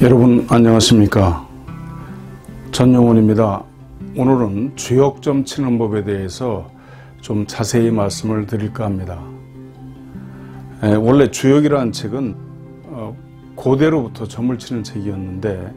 여러분 안녕하십니까? 전용훈입니다. 오늘은 주역점 치는 법에 대해서 좀 자세히 말씀을 드릴까 합니다. 원래 주역이라는 책은 고대로부터 점을 치는 책이었는데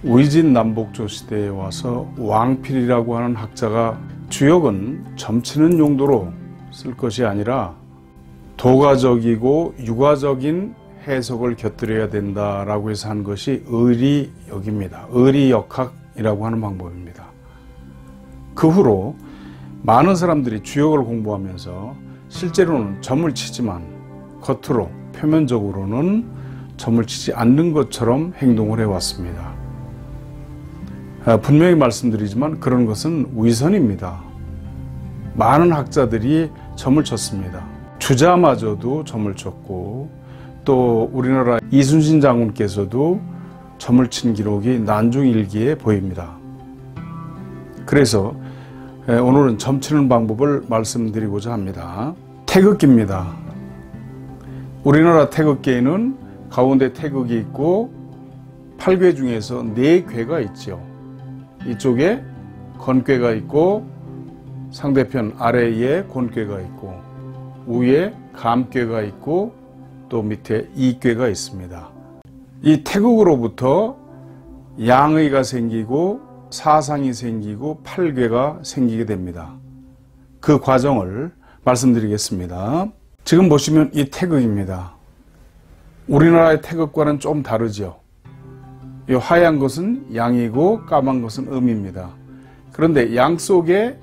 위진남북조 시대에 와서 왕필이라고 하는 학자가 주역은 점 치는 용도로 쓸 것이 아니라 도가적이고 유가적인 해석을 곁들여야 된다라고 해서 한 것이 의리역입니다. 의리역학이라고 하는 방법입니다. 그 후로 많은 사람들이 주역을 공부하면서 실제로는 점을 치지만 겉으로 표면적으로는 점을 치지 않는 것처럼 행동을 해왔습니다. 분명히 말씀드리지만 그런 것은 위선입니다. 많은 학자들이 점을 쳤습니다. 주자마저도 점을 쳤고 또 우리나라 이순신 장군께서도 점을 친 기록이 난중일기에 보입니다. 그래서 오늘은 점 치는 방법을 말씀드리고자 합니다. 태극기입니다. 우리나라 태극기에는 가운데 태극이 있고 8궤 중에서 4궤가 있죠. 이쪽에 건궤가 있고 상대편 아래에 곤궤가 있고 위에 감궤가 있고 또 밑에 이궤가 있습니다. 이 태극으로부터 양의가 생기고 사상이 생기고 8궤가 생기게 됩니다. 그 과정을 말씀드리겠습니다. 지금 보시면 이 태극입니다. 우리나라의 태극과는 좀 다르죠. 이 하얀 것은 양이고 까만 것은 음입니다. 그런데 양 속에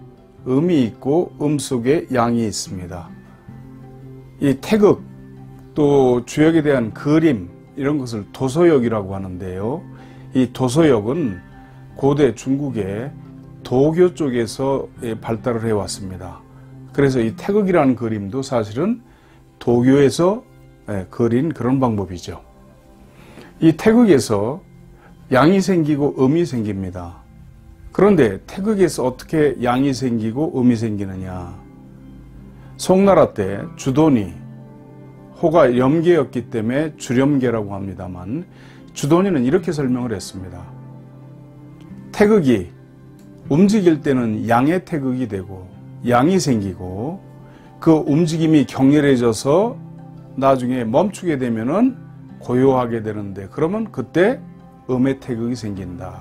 음이 있고 속에 양이 있습니다. 이 태극 또 주역에 대한 그림 이런 것을 도소역이라고 하는데요. 이 도소역은 고대 중국의 도교 쪽에서 발달을 해왔습니다. 그래서 이 태극이라는 그림도 사실은 도교에서 그린 그런 방법이죠. 이 태극에서 양이 생기고 음이 생깁니다. 그런데 태극에서 어떻게 양이 생기고 음이 생기느냐? 송나라 때 주돈이 호가 염계였기 때문에 주렴계라고 합니다만 주돈이는 이렇게 설명을 했습니다. 태극이 움직일 때는 양의 태극이 되고 양이 생기고 그 움직임이 격렬해져서 나중에 멈추게 되면은 고요하게 되는데 그러면 그때 음의 태극이 생긴다.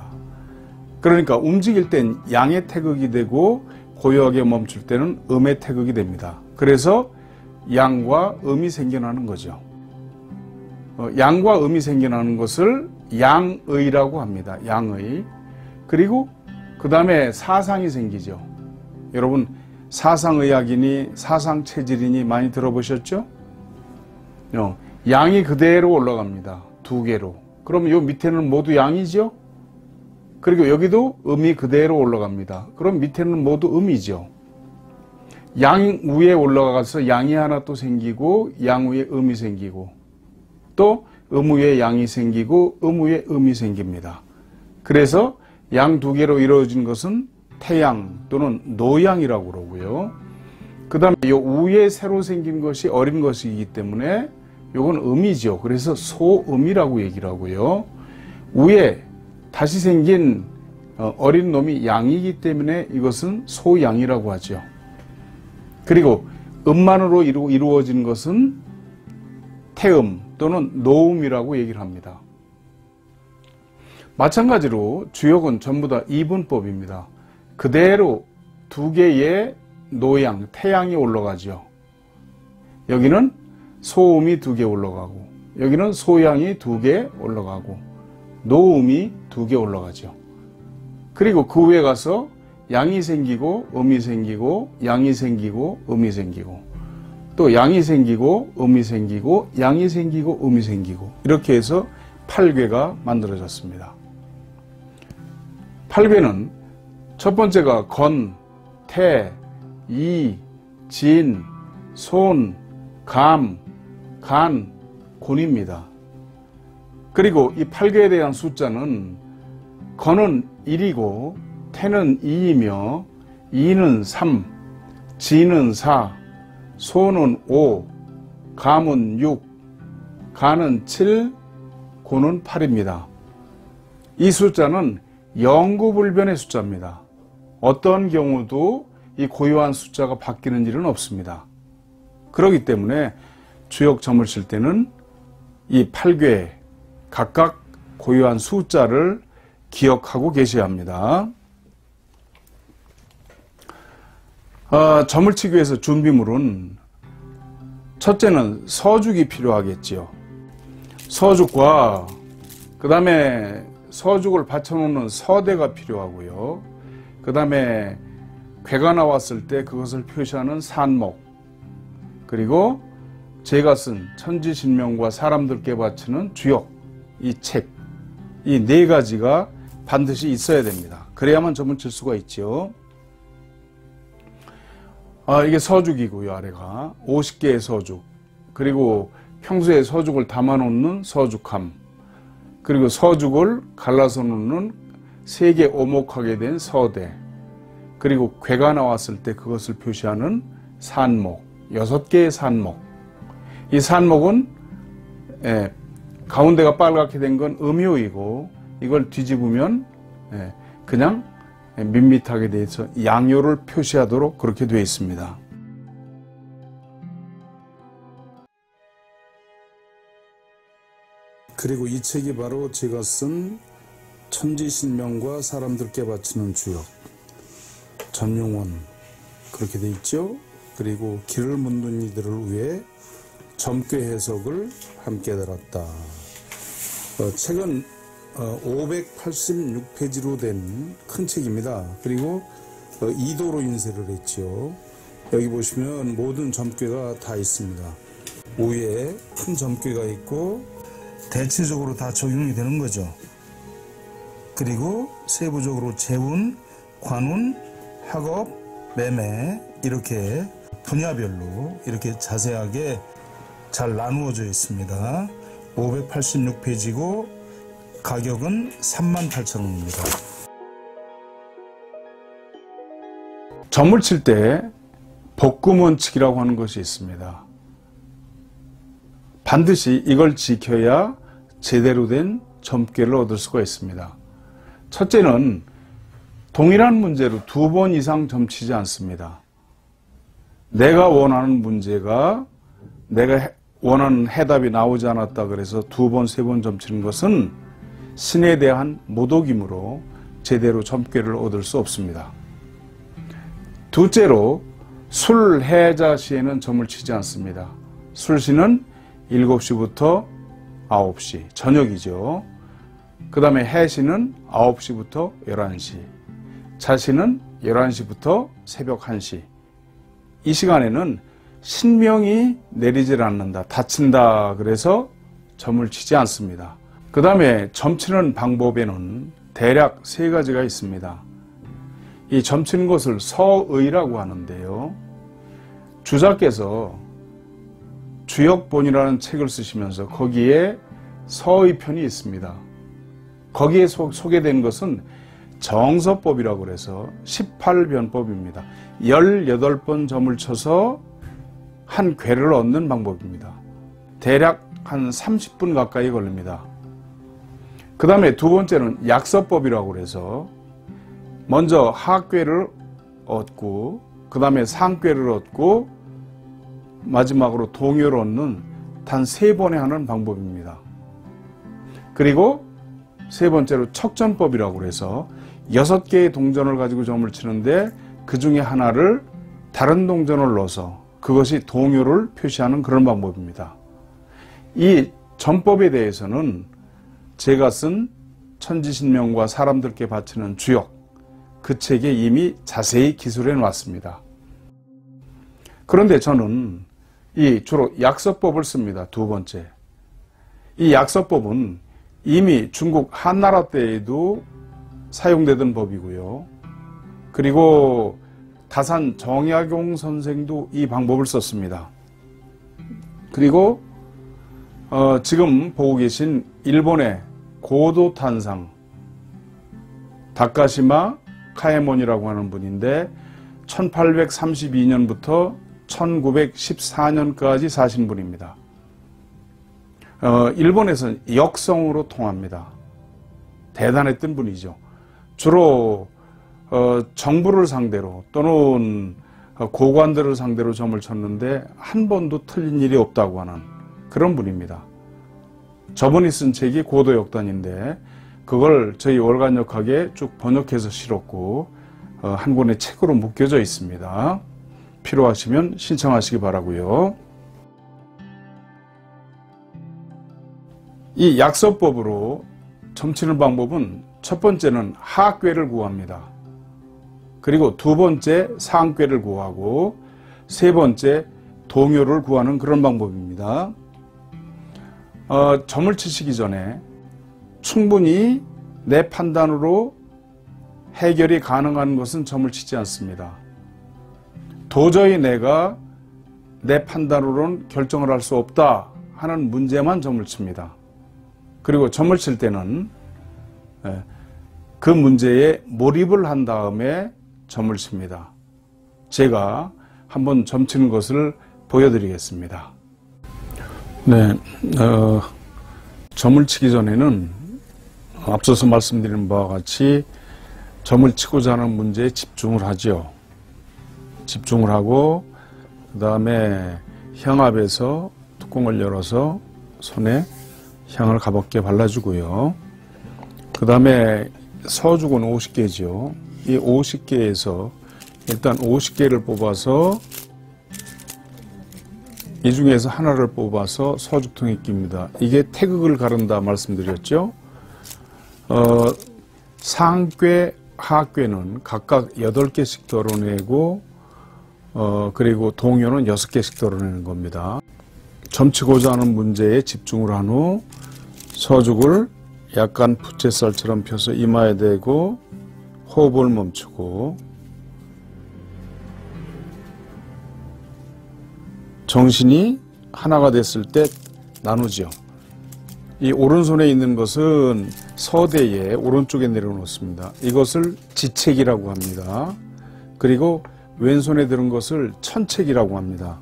그러니까 움직일 땐 양의 태극이 되고 고요하게 멈출 때는 음의 태극이 됩니다. 그래서 양과 음이 생겨나는 거죠. 양과 음이 생겨나는 것을 양의라고 합니다. 양의. 그리고 그 다음에 사상이 생기죠. 여러분 사상의학이니 사상체질이니 많이 들어보셨죠? 양이 그대로 올라갑니다. 2개로. 그럼 요 밑에는 모두 양이죠? 그리고 여기도 음이 그대로 올라갑니다. 그럼 밑에는 모두 음이죠. 양 위에 올라가서 양이 하나 또 생기고 양 위에 음이 생기고 또 위에 양이 생기고 위에 음이 생깁니다. 그래서 양 2개로 이루어진 것은 태양 또는 노양이라고 그러고요. 그 다음에 이 위에 새로 생긴 것이 어린 것이기 때문에 이건 음이죠. 그래서 소음이라고 얘기를 하고요. 위에 다시 생긴 어린 놈이 양이기 때문에 이것은 소양이라고 하죠. 그리고 음만으로 이루어진 것은 태음 또는 노음이라고 얘기를 합니다. 마찬가지로 주역은 전부 다 이분법입니다. 그대로 2개의 노양, 태양이 올라가죠. 여기는 소음이 2개 올라가고 여기는 소양이 2개 올라가고 노음이 2개 올라가죠. 그리고 그 위에 가서 양이 생기고 음이 생기고 양이 생기고 음이 생기고 또 양이 생기고 음이 생기고 양이 생기고 음이 생기고 이렇게 해서 8궤가 만들어졌습니다. 8궤는 첫 번째가 건, 태, 이, 진, 손, 감, 간, 곤입니다. 그리고 이 8궤에 대한 숫자는 건은 1이고 태는 2이며 이는 3, 지는 4, 소는 5, 감은 6, 간은 7, 고는 8입니다. 이 숫자는 영구불변의 숫자입니다. 어떤 경우도 이 고유한 숫자가 바뀌는 일은 없습니다. 그렇기 때문에 주역 점을 칠 때는 이 8궤 각각 고유한 숫자를 기억하고 계셔야 합니다. 점을 치기 위해서 준비물은 첫째는 서죽이 필요하겠지요. 서죽과 그 다음에 서죽을 받쳐놓는 서대가 필요하고요. 그 다음에 괴가 나왔을 때 그것을 표시하는 산목, 그리고 제가 쓴 천지신명과 사람들께 바치는 주역, 이 책, 이 네 가지가 반드시 있어야 됩니다. 그래야만 점을 칠 수가 있죠. 이게 서죽이고요. 아래가 50개의 서죽, 그리고 평소에 서죽을 담아놓는 서죽함, 그리고 서죽을 갈라서 놓는 3개 오목하게 된 서대, 그리고 괴가 나왔을 때 그것을 표시하는 산목, 6개의 산목. 이 산목은 가운데가 빨갛게 된 건 음요이고, 이걸 뒤집으면 그냥 밋밋하게 돼서 양요를 표시하도록 그렇게 되어 있습니다. 그리고 이 책이 바로 제가 쓴 천지신명과 사람들께 바치는 주역, 전용원 그렇게 돼 있죠. 그리고 길을 묻는 이들을 위해 점괘 해석을 함께 달았다. 책은 586페이지로 된 큰 책입니다. 그리고 2도로 인쇄를 했죠. 여기 보시면 모든 점괘가 다 있습니다. 위에 큰 점괘가 있고 대체적으로 다 적용이 되는 거죠. 그리고 세부적으로 재운, 관운, 학업, 매매 이렇게 분야별로 이렇게 자세하게 잘 나누어져 있습니다. 586페이지고 가격은 38,000원입니다. 점을 칠 때 복구원칙이라고 하는 것이 있습니다. 반드시 이걸 지켜야 제대로 된 점괘를 얻을 수가 있습니다. 첫째는 동일한 문제로 2번 이상 점치지 않습니다. 내가 원하는 문제가 내가 원하는 해답이 나오지 않았다 그래서 2번, 3번 점치는 것은 신에 대한 모독이므로 제대로 점괘를 얻을 수 없습니다. 둘째로 술, 해자 시에는 점을 치지 않습니다. 술시는 7시부터 9시, 저녁이죠. 그 다음에 해시는 9시부터 11시, 자시는 11시부터 새벽 1시. 이 시간에는 신명이 내리질 않는다, 닫힌다 그래서 점을 치지 않습니다. 그 다음에 점치는 방법에는 대략 3가지가 있습니다. 이 점치는 것을 서의라고 하는데요. 주자께서 주역본이라는 책을 쓰시면서 거기에 서의 편이 있습니다. 거기에 소개된 것은 정서법이라고 해서 18변법입니다. 18번 점을 쳐서 한 궤를 얻는 방법입니다. 대략 한 30분 가까이 걸립니다. 그 다음에 두 번째는 약서법이라고 해서 먼저 하궤를 얻고 그 다음에 상궤를 얻고 마지막으로 동요를 얻는 단 3번에 하는 방법입니다. 그리고 세 번째로 척전법이라고 해서 6개의 동전을 가지고 점을 치는데 그 중에 하나를 다른 동전을 넣어서 그것이 동요를 표시하는 그런 방법입니다. 이 점법에 대해서는 제가 쓴 천지신명과 사람들께 바치는 주역, 그 책에 이미 자세히 기술해 놨습니다. 그런데 저는 주로 약서법을 씁니다. 두 번째. 이 약서법은 이미 중국 한나라 때에도 사용되던 법이고요. 그리고 다산 정약용 선생도 이 방법을 썼습니다. 그리고 지금 보고 계신 일본의 고도 탄상 다카시마 카에몬이라고 하는 분인데 1832년부터 1914년까지 사신 분입니다. 일본에서는 역성으로 통합니다. 대단했던 분이죠. 주로 정부를 상대로 또는 고관들을 상대로 점을 쳤는데 한 번도 틀린 일이 없다고 하는 그런 분입니다. 저분이 쓴 책이 고도역단인데 그걸 저희 월간역학에 쭉 번역해서 실었고 한 권의 책으로 묶여져 있습니다. 필요하시면 신청하시기 바라고요. 이 약서법으로 점치는 방법은 첫 번째는 하악괴를 구합니다. 그리고 두 번째 상괴를 구하고 세 번째 동요를 구하는 그런 방법입니다. 점을 치시기 전에 충분히 내 판단으로 해결이 가능한 것은 점을 치지 않습니다. 도저히 내가 내 판단으로는 결정을 할 수 없다 하는 문제만 점을 칩니다. 그리고 점을 칠 때는 그 문제에 몰입을 한 다음에 점을 칩니다. 제가 한번 점 치는 것을 보여드리겠습니다. 네, 점을 치기 전에는 앞서서 말씀드린 바와 같이 점을 치고자 하는 문제에 집중을 하죠. 집중을 하고 그 다음에 향 앞에서 뚜껑을 열어서 손에 향을 가볍게 발라주고요. 그 다음에 서죽은 50개죠. 이 50개에서 일단 50개를 뽑아서 이 중에서 하나를 뽑아서 서죽통에 낍니다. 이게 태극을 가른다 말씀드렸죠. 상괴, 하괴는 각각 8개씩 덜어내고 그리고 동요는 6개씩 덜어내는 겁니다. 점치고자 하는 문제에 집중을 한 후 서죽을 약간 부채살처럼 펴서 이마에 대고 호흡을 멈추고 정신이 하나가 됐을 때 나누죠. 이 오른손에 있는 것은 서대에 오른쪽에 내려놓습니다. 이것을 지책이라고 합니다. 그리고 왼손에 드는 것을 천책이라고 합니다.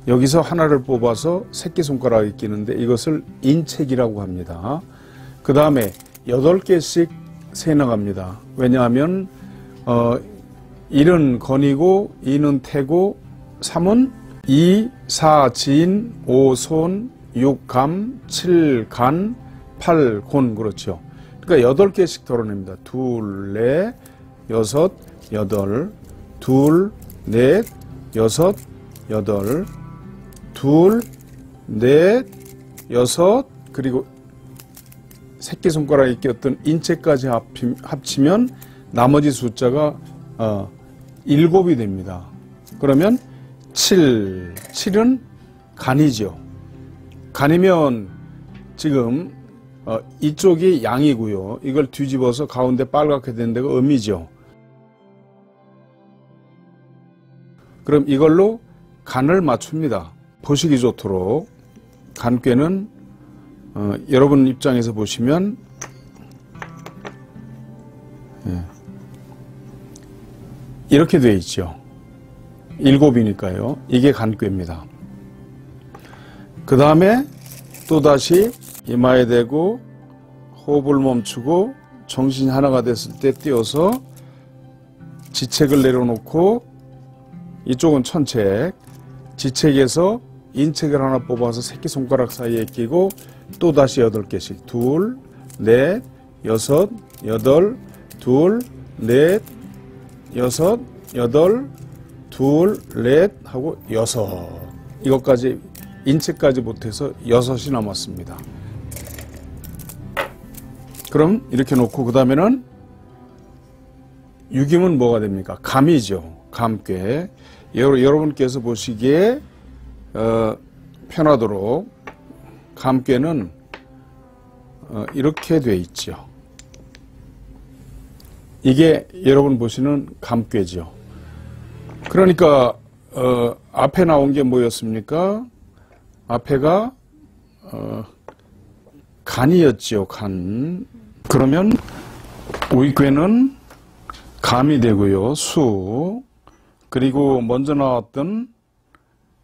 여기서 하나를 뽑아서 새끼손가락에 끼는데 이것을 인책이라고 합니다. 그 다음에 8개씩 세나갑니다. 왜냐하면 1은 건이고 2는 태고 3은 이, 사, 진, 오, 손, 6, 감, 7, 간, 8, 곤 그렇죠. 그러니까 8개씩 덜어냅니다. 둘, 넷, 여섯, 여덟, 둘, 넷, 여섯, 여덟, 둘, 넷, 여섯, 그리고 새끼손가락에 꼈던 인체까지 합치면 나머지 숫자가 7이 됩니다. 그러면 7은 간이죠. 간이면 지금 이쪽이 양이고요. 이걸 뒤집어서 가운데 빨갛게 된 데가 음이죠. 그럼 이걸로 간을 맞춥니다. 보시기 좋도록 간꾀는 여러분 입장에서 보시면 이렇게 되어 있죠. 7이니까요. 이게 간꾀입니다. 그 다음에 또다시 이마에 대고 호흡을 멈추고 정신이 하나가 됐을 때 띄어서 지책을 내려놓고 이쪽은 천책, 지책에서 인책을 하나 뽑아서 새끼손가락 사이에 끼고 또다시 8개씩 둘, 넷, 여섯, 여덟, 둘, 넷, 여섯, 여덟, 둘, 넷 하고 6. 이것까지 인체까지 못해서 6이 남았습니다. 그럼 이렇게 놓고 그 다음에는 6이면 뭐가 됩니까? 감이죠. 감꾀. 여러분께서 보시기에 편하도록 감꾀는 이렇게 돼 있죠. 이게 여러분 보시는 감꾀죠. 그러니까 앞에 나온 게 뭐였습니까? 앞에가 간이었죠. 간. 그러면 위꾀는 감이 되고요. 수. 그리고 먼저 나왔던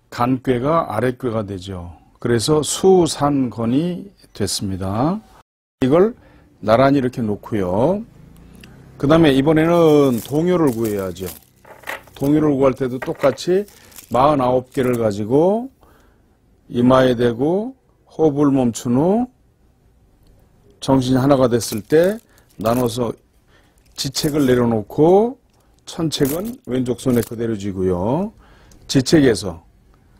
간꾀가 아랫꾀가 되죠. 그래서 수산건이 됐습니다. 이걸 나란히 이렇게 놓고요. 그 다음에 이번에는 동요를 구해야죠. 동요를 구할 때도 똑같이 49개를 가지고 이마에 대고 호흡을 멈춘 후 정신이 하나가 됐을 때 나눠서 지책을 내려놓고 천책은 왼쪽 손에 그대로 쥐고요. 지책에서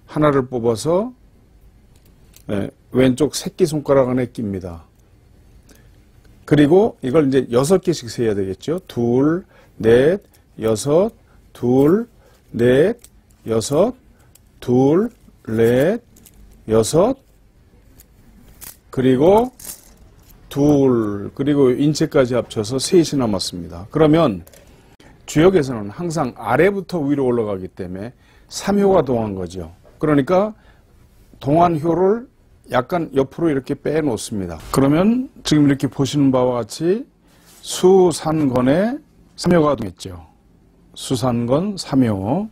하나를 뽑아서 왼쪽 새끼손가락 안에 낍니다. 그리고 이걸 이제 6개씩 세야 되겠죠. 2, 4, 6, 2, 4, 6, 2, 4, 6, 그리고 그리고 인체까지 합쳐서 3이 남았습니다. 그러면 주역에서는 항상 아래부터 위로 올라가기 때문에 3효가 동한 거죠. 그러니까 동안효를 약간 옆으로 이렇게 빼놓습니다. 그러면 지금 이렇게 보시는 바와 같이 수산건에 3효가 동했죠. 수산건 3효,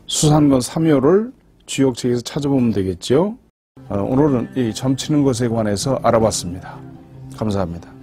수산건 3효를 주역책에서 찾아보면 되겠죠. 오늘은 이 점치는 것에 관해서 알아봤습니다. 감사합니다.